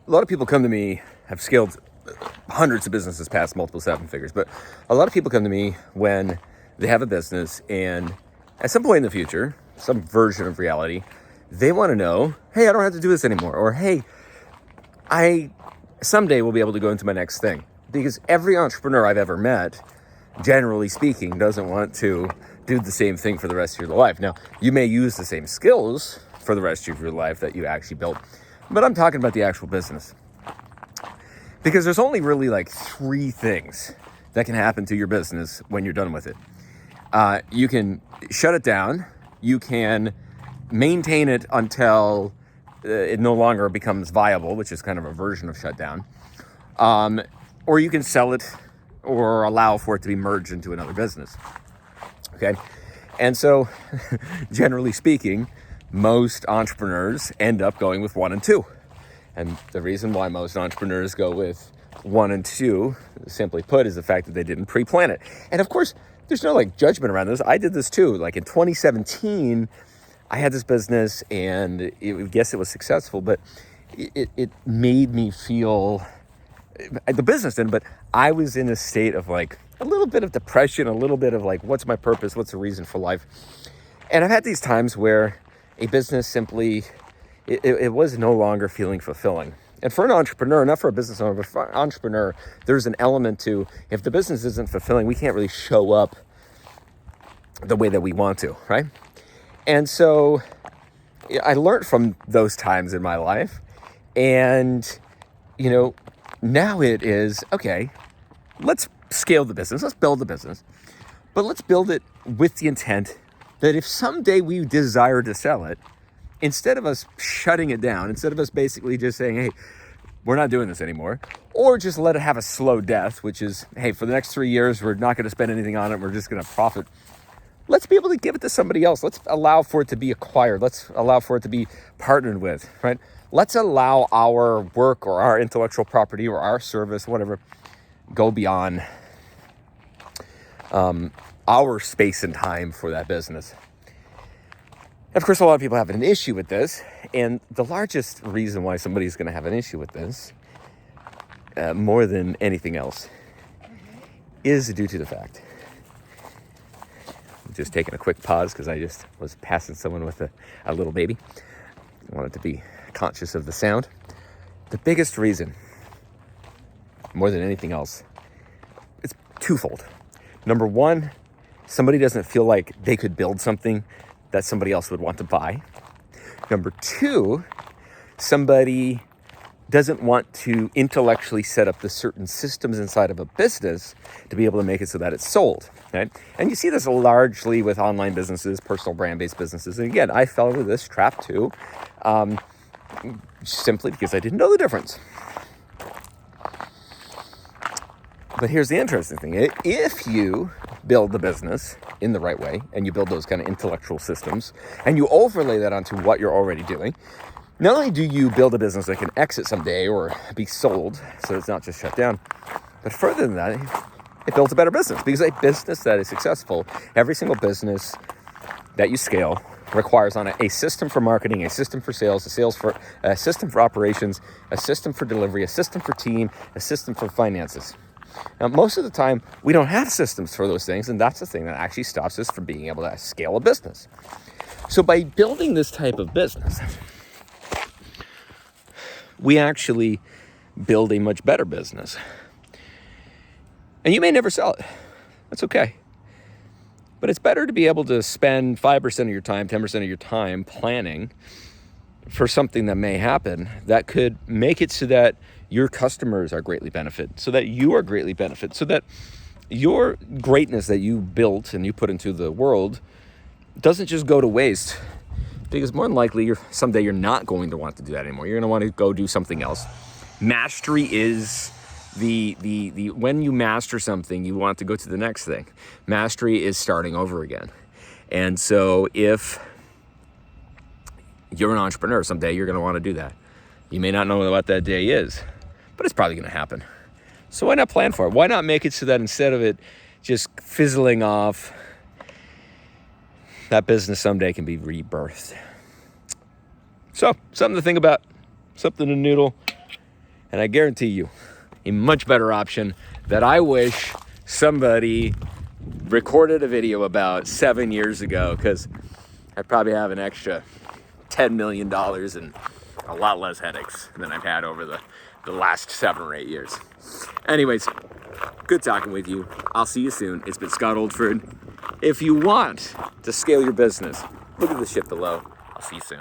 a lot of people come to me, have scaled hundreds of businesses past multiple seven figures, but a lot of people come to me when they have a business and at some point in the future, some version of reality, they want to know, hey, I don't have to do this anymore. Or, hey, I someday will be able to go into my next thing. Because every entrepreneur I've ever met, generally speaking, doesn't want to do the same thing for the rest of your life. Now, you may use the same skills for the rest of your life that you actually built, but I'm talking about the actual business. Because there's only really like three things that can happen to your business when you're done with it. You can shut it down. You can maintain it until it no longer becomes viable, which is kind of a version of shutdown. Or you can sell it or allow for it to be merged into another business. Okay. And so generally speaking, most entrepreneurs end up going with 1 and 2. And the reason why most entrepreneurs go with 1 and 2, simply put, is the fact that they didn't pre-plan it. And of course, there's no like judgment around this. I did this too. Like in 2017, I had this business and yes, it was successful, but it made me feel, the business didn't, but I was in a state of like a little bit of depression, a little bit of like, what's my purpose? What's the reason for life? And I've had these times where a business simply, it was no longer feeling fulfilling. And for an entrepreneur, not for a business owner, but for an entrepreneur, there's an element to, if the business isn't fulfilling, we can't really show up the way that we want to, right? And so I learned from those times in my life. And, now it is, okay, let's scale the business. Let's build the business. But let's build it with the intent that if someday we desire to sell it, instead of us shutting it down, instead of us basically just saying, hey, we're not doing this anymore, or just let it have a slow death, which is, hey, for the next 3 years, we're not going to spend anything on it. We're just going to profit. Let's be able to give it to somebody else. Let's allow for it to be acquired. Let's allow for it to be partnered with, right? Let's allow our work or our intellectual property or our service, whatever, go beyond our space and time for that business. Of course, a lot of people have an issue with this, and the largest reason why somebody's going to have an issue with this, more than anything else, is due to the fact. I'm just taking a quick pause because I just was passing someone with a little baby. I wanted to be conscious of the sound. The biggest reason, more than anything else, it's twofold. Number one, somebody doesn't feel like they could build something that somebody else would want to buy. Number two, somebody doesn't want to intellectually set up the certain systems inside of a business to be able to make it so that it's sold, right? And you see this largely with online businesses, personal brand-based businesses. And again, I fell into this trap too, simply because I didn't know the difference. But here's the interesting thing. If you build the business in the right way and you build those kind of intellectual systems and you overlay that onto what you're already doing, not only do you build a business that can exit someday or be sold, so it's not just shut down, but further than that, it builds a better business. Because a business that is successful, every single business that you scale requires on a system for marketing, a system for sales, a system for operations, a system for delivery, a system for team, a system for finances. Now, most of the time, we don't have systems for those things, and that's the thing that actually stops us from being able to scale a business. So by building this type of business, we actually build a much better business. And you may never sell it. That's okay. But it's better to be able to spend 5% of your time, 10% of your time planning for something that may happen that could make it so that your customers are greatly benefited, so that you are greatly benefited, so that your greatness that you built and you put into the world doesn't just go to waste. Because more than likely, someday you're not going to want to do that anymore. You're going to want to go do something else. Mastery is the when you master something, you want to go to the next thing. Mastery is starting over again. And so if you're an entrepreneur, someday you're going to want to do that. You may not know what that day is, but it's probably going to happen. So why not plan for it? Why not make it so that instead of it just fizzling off, that business someday can be rebirthed? So, something to think about, something to noodle. And I guarantee you, a much better option that I wish somebody recorded a video about 7 years ago, because I'd probably have an extra $10 million and a lot less headaches than I've had over the last 7 or 8 years. Anyways, good talking with you. I'll see you soon. It's been Scott Oldford. If you want to scale your business, look at the ship below. I'll see you soon.